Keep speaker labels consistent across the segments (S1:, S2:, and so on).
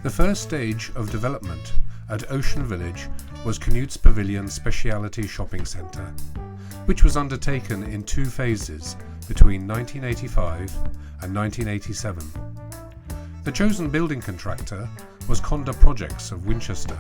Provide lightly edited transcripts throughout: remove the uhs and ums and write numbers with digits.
S1: The first stage of development at Ocean Village was Canute's Pavilion Speciality Shopping Centre, which was undertaken in 2 phases between 1985 and 1987. The chosen building contractor was Conda Projects of Winchester.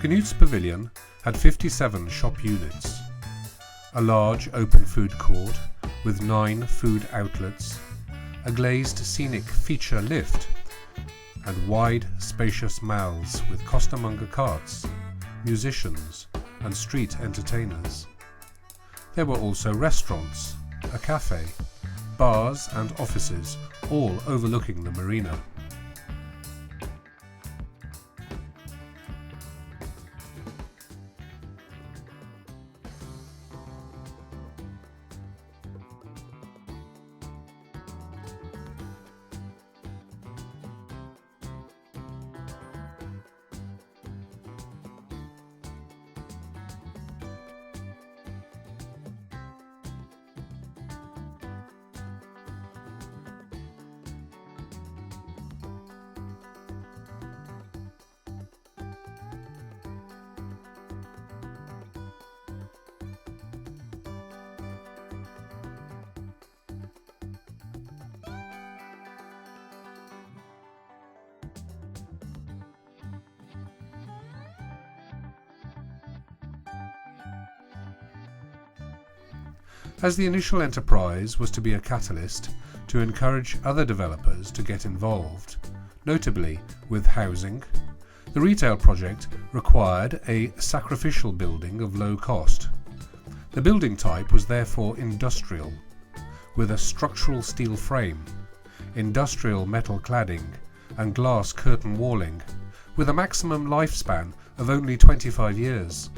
S1: Canute's Pavilion had 57 shop units, a large open food court with 9 food outlets, a glazed scenic feature lift, and wide spacious malls with costermonger carts, musicians and street entertainers. There were also restaurants, a cafe, bars and offices, all overlooking the marina. As the initial enterprise was to be a catalyst to encourage other developers to get involved, notably with housing, the retail project required a sacrificial building of low cost. The building type was therefore industrial, with a structural steel frame, industrial metal cladding and glass curtain walling, with a maximum lifespan of only 25 years.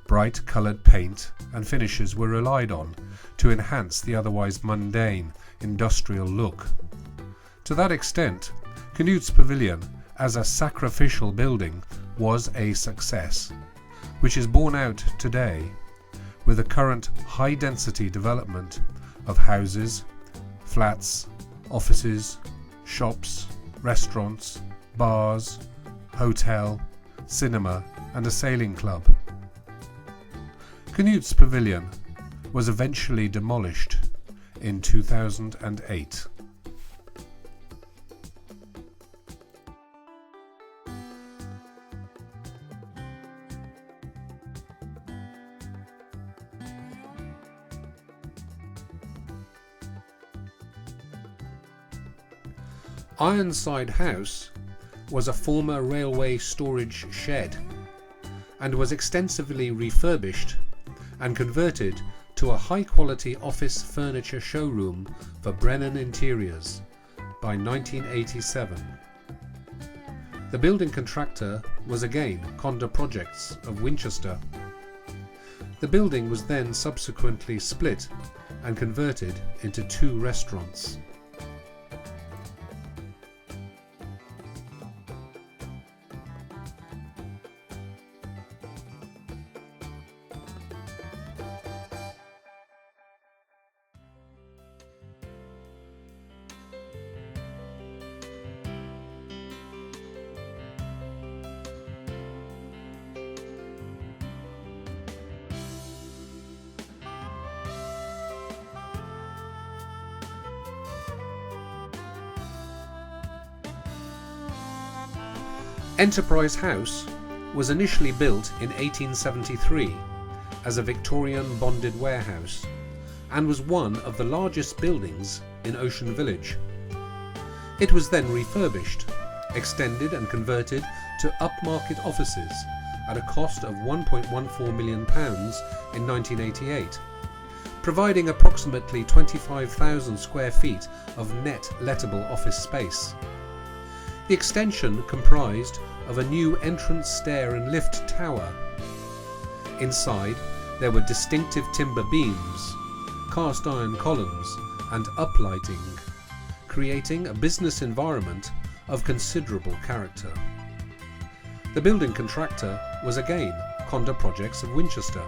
S1: Bright coloured paint and finishes were relied on to enhance the otherwise mundane industrial look. To that extent, Canute's Pavilion as a sacrificial building was a success, which is borne out today with the current high-density development of houses, flats, offices, shops, restaurants, bars, hotel, cinema and a sailing club. Canute's Pavilion was eventually demolished in 2008. Ironside House was a former railway storage shed and was extensively refurbished and converted to a high-quality office furniture showroom for Brennan Interiors by 1987. The building contractor was again Conda Projects of Winchester. The building was then subsequently split and converted into 2 restaurants. Enterprise House was initially built in 1873 as a Victorian bonded warehouse and was one of the largest buildings in Ocean Village. It was then refurbished, extended and converted to upmarket offices at a cost of £1.14 million in 1988, providing approximately 25,000 square feet of net lettable office space. The extension comprised of a new entrance stair and lift tower. Inside there were distinctive timber beams, cast iron columns and uplighting, creating a business environment of considerable character. The building contractor was again Conda Projects of Winchester.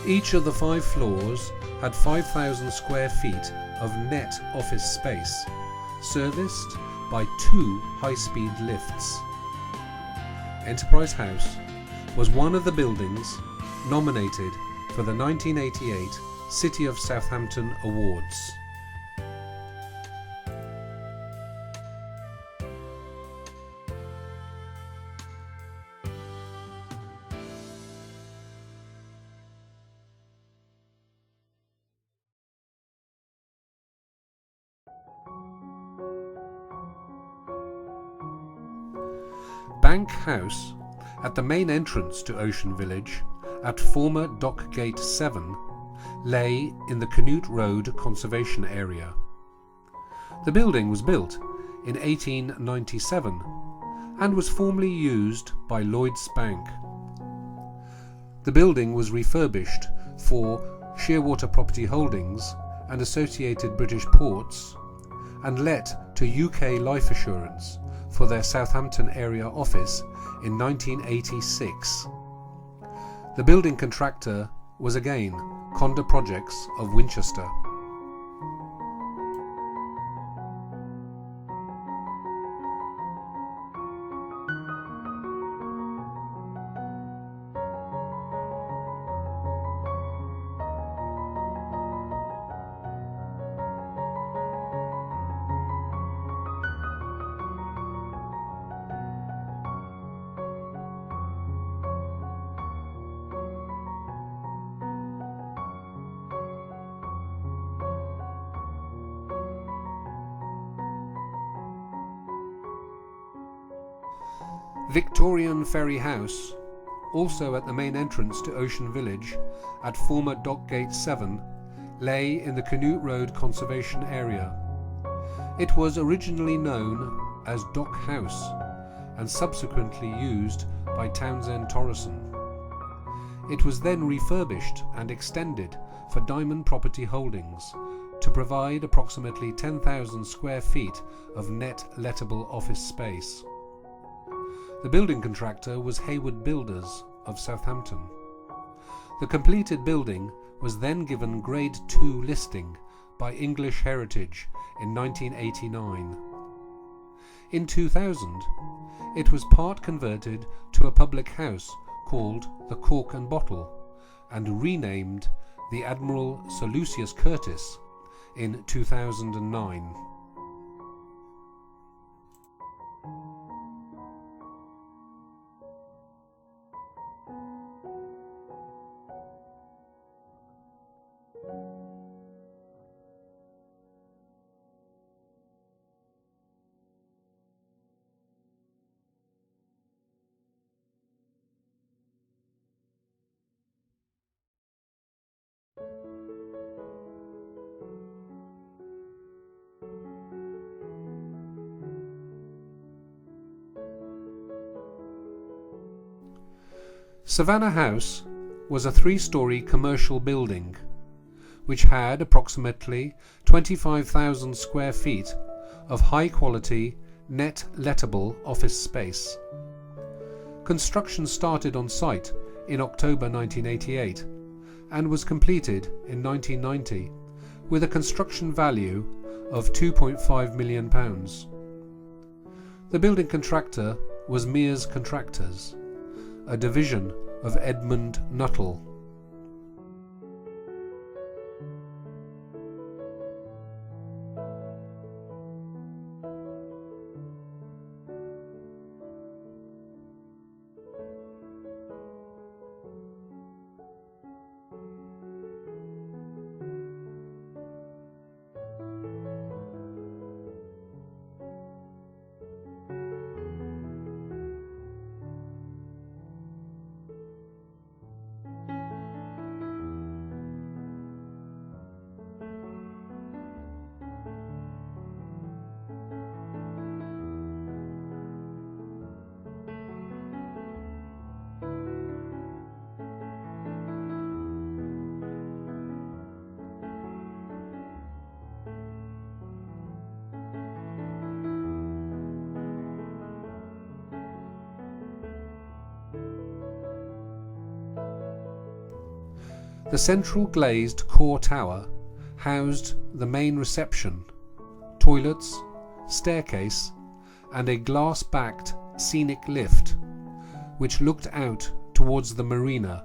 S1: Each of the 5 floors had 5,000 square feet of net office space, serviced by 2 high-speed lifts. Enterprise House was one of the buildings nominated for the 1988 City of Southampton Awards. Bank House, at the main entrance to Ocean Village, at former Dock Gate 7, lay in the Canute Road conservation area. The building was built in 1897 and was formerly used by Lloyds Bank. The building was refurbished for Shearwater Property Holdings and Associated British Ports and let to UK Life Assurance for their Southampton area office in 1986. The building contractor was again Conda Projects of Winchester. Victorian Ferry House, also at the main entrance to Ocean Village at former Dock Gate 7, lay in the Canute Road conservation area. It was originally known as Dock House and subsequently used by Townsend Torreson. It was then refurbished and extended for Diamond Property Holdings to provide approximately 10,000 square feet of net lettable office space. The building contractor was Hayward Builders of Southampton. The completed building was then given Grade 2 listing by English Heritage in 1989. In 2000, it was part converted to a public house called the Cork and Bottle and renamed the Admiral Sir Lucius Curtis in 2009. Savannah House was a 3-storey commercial building which had approximately 25,000 square feet of high-quality, net lettable office space. Construction started on site in October 1988 and was completed in 1990 with a construction value of £2.5 million. The building contractor was Mears Contractors, a division of Edmund Nuttall. The central glazed core tower housed the main reception, toilets, staircase, and a glass-backed scenic lift, which looked out towards the marina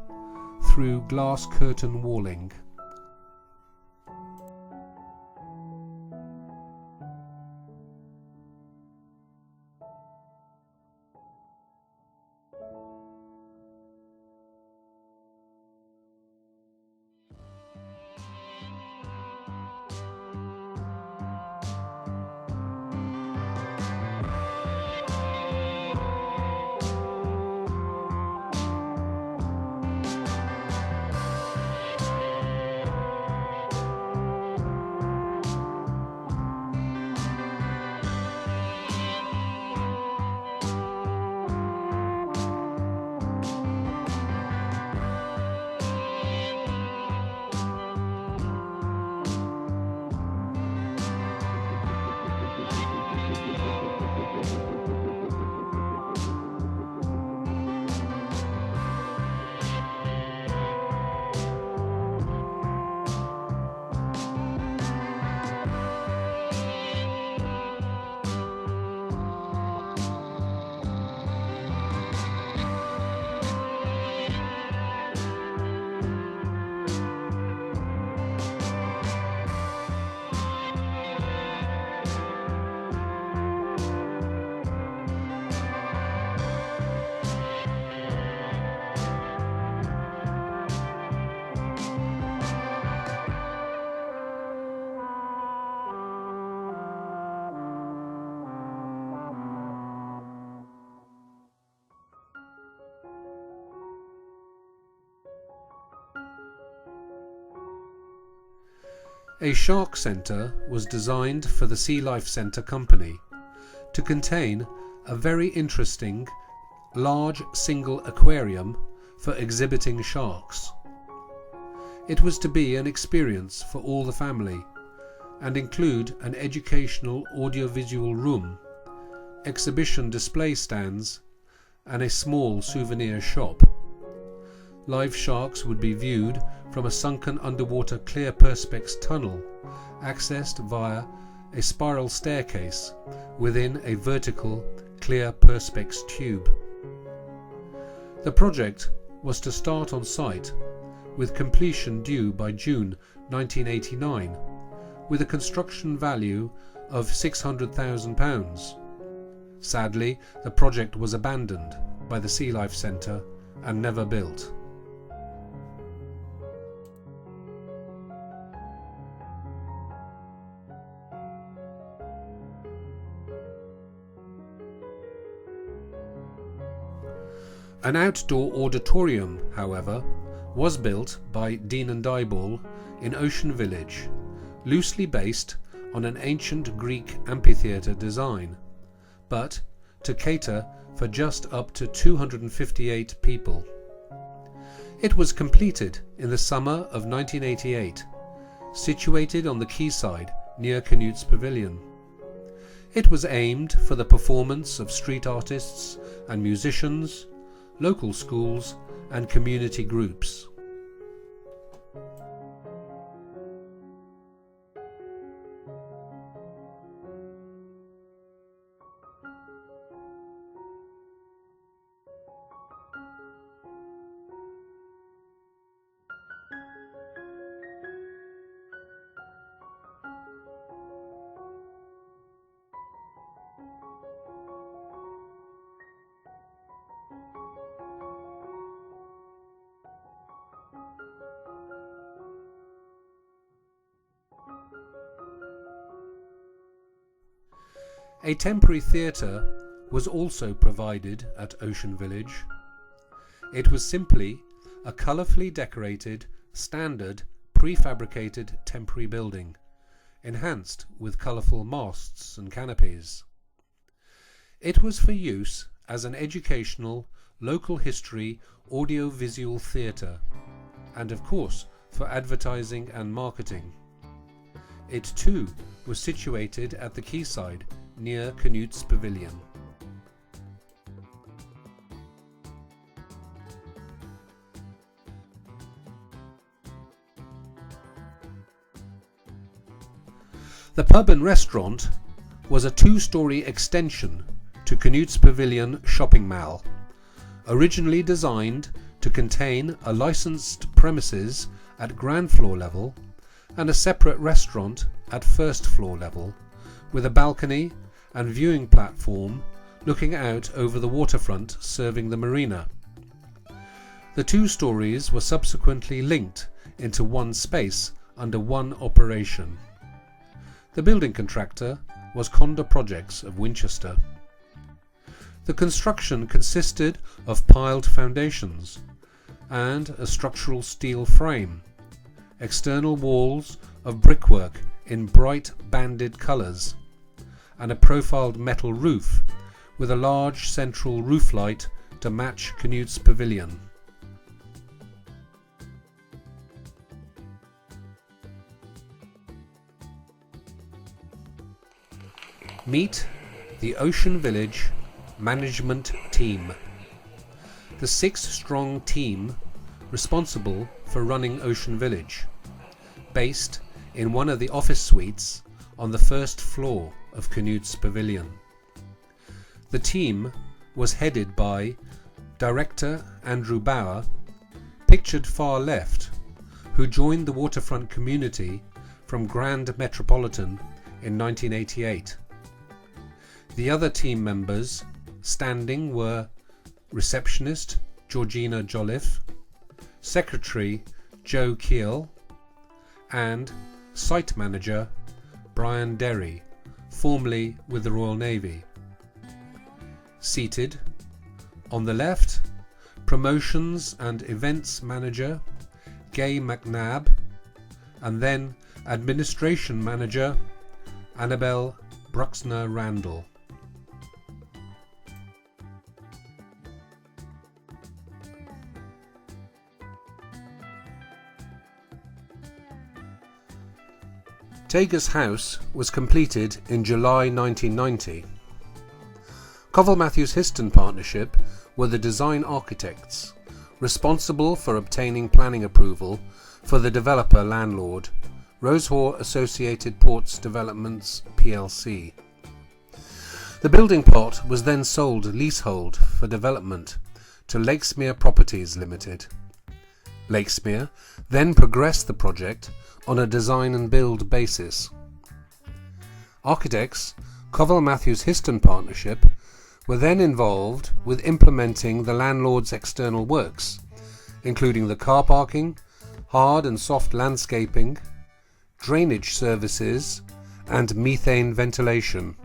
S1: through glass curtain walling. A shark centre was designed for the Sea Life Centre Company to contain a very interesting large single aquarium for exhibiting sharks. It was to be an experience for all the family and include an educational audiovisual room, exhibition display stands, and a small souvenir shop. Live sharks would be viewed from a sunken underwater clear perspex tunnel accessed via a spiral staircase within a vertical clear perspex tube. The project was to start on site with completion due by June 1989 with a construction value of £600,000. Sadly, the project was abandoned by the Sea Life Centre and never built. An outdoor auditorium, however, was built by Dean and Dieball in Ocean Village, loosely based on an ancient Greek amphitheatre design, but to cater for just up to 258 people. It was completed in the summer of 1988, situated on the quayside near Canute's Pavilion. It was aimed for the performance of street artists and musicians, local schools and community groups. A temporary theatre was also provided at Ocean Village. It was simply a colourfully decorated, standard, prefabricated temporary building, enhanced with colourful masts and canopies. It was for use as an educational, local history, audio-visual theatre, and of course for advertising and marketing. It too was situated at the quayside near Canute's Pavilion. The pub and restaurant was a two-storey extension to Canute's Pavilion shopping mall, originally designed to contain a licensed premises at ground floor level and a separate restaurant at first floor level, with a balcony and viewing platform looking out over the waterfront serving the marina. The two stories were subsequently linked into one space under one operation. The building contractor was Conda Projects of Winchester. The construction consisted of piled foundations and a structural steel frame, external walls of brickwork in bright banded colours, and a profiled metal roof with a large central roof light to match Canute's Pavilion. Meet the Ocean Village management team. The 6-strong team responsible for running Ocean Village, based in one of the office suites on the first floor of Canute's Pavilion. The team was headed by Director Andrew Bauer, pictured far left, who joined the Waterfront Community from Grand Metropolitan in 1988. The other team members standing were Receptionist Georgina Jolliffe, Secretary Joe Keall, and Site Manager Brian Derry, formerly with the Royal Navy. Seated on the left, Promotions and Events Manager Gay McNab, and then Administration Manager Annabel Bruxner-Randall. Tagus House was completed in July 1990. Covell Matthews Histon Partnership were the design architects, responsible for obtaining planning approval for the developer landlord, Rosehor Associated Ports Developments plc. The building plot was then sold leasehold for development to Lakesmere Properties Limited. Lakesmere then progressed the project on a design and build basis. Architects Covell Matthews Histon Partnership were then involved with implementing the landlord's external works, including the car parking, hard and soft landscaping, drainage services, and methane ventilation.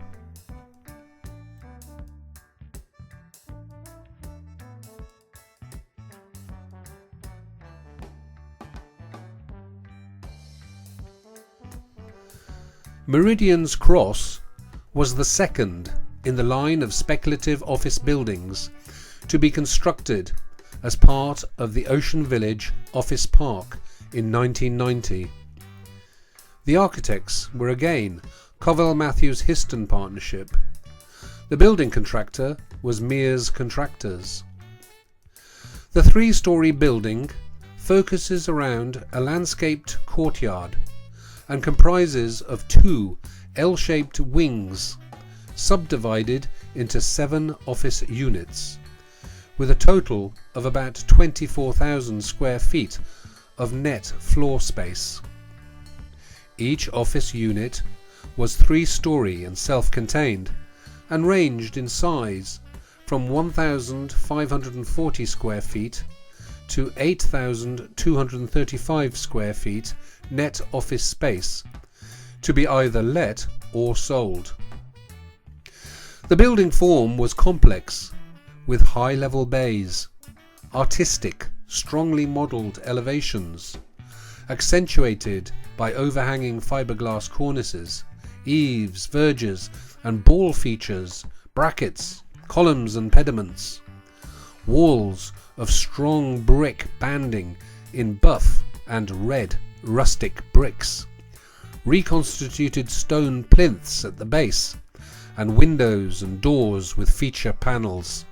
S1: Meridians Cross was the second in the line of speculative office buildings to be constructed as part of the Ocean Village Office Park in 1990. The architects were again Covell Matthews Histon Partnership. The building contractor was Mears Contractors. The three-storey building focuses around a landscaped courtyard and comprises of two L-shaped wings subdivided into 7 office units, with a total of about 24,000 square feet of net floor space. Each office unit was 3-storey and self-contained, and ranged in size from 1,540 square feet to 8,235 square feet net office space, to be either let or sold. The building form was complex, with high-level bays, artistic, strongly modelled elevations, accentuated by overhanging fiberglass cornices, eaves, verges and ball features, brackets, columns and pediments, walls of strong brick banding in buff and red rustic bricks, reconstituted stone plinths at the base, and windows and doors with feature panels.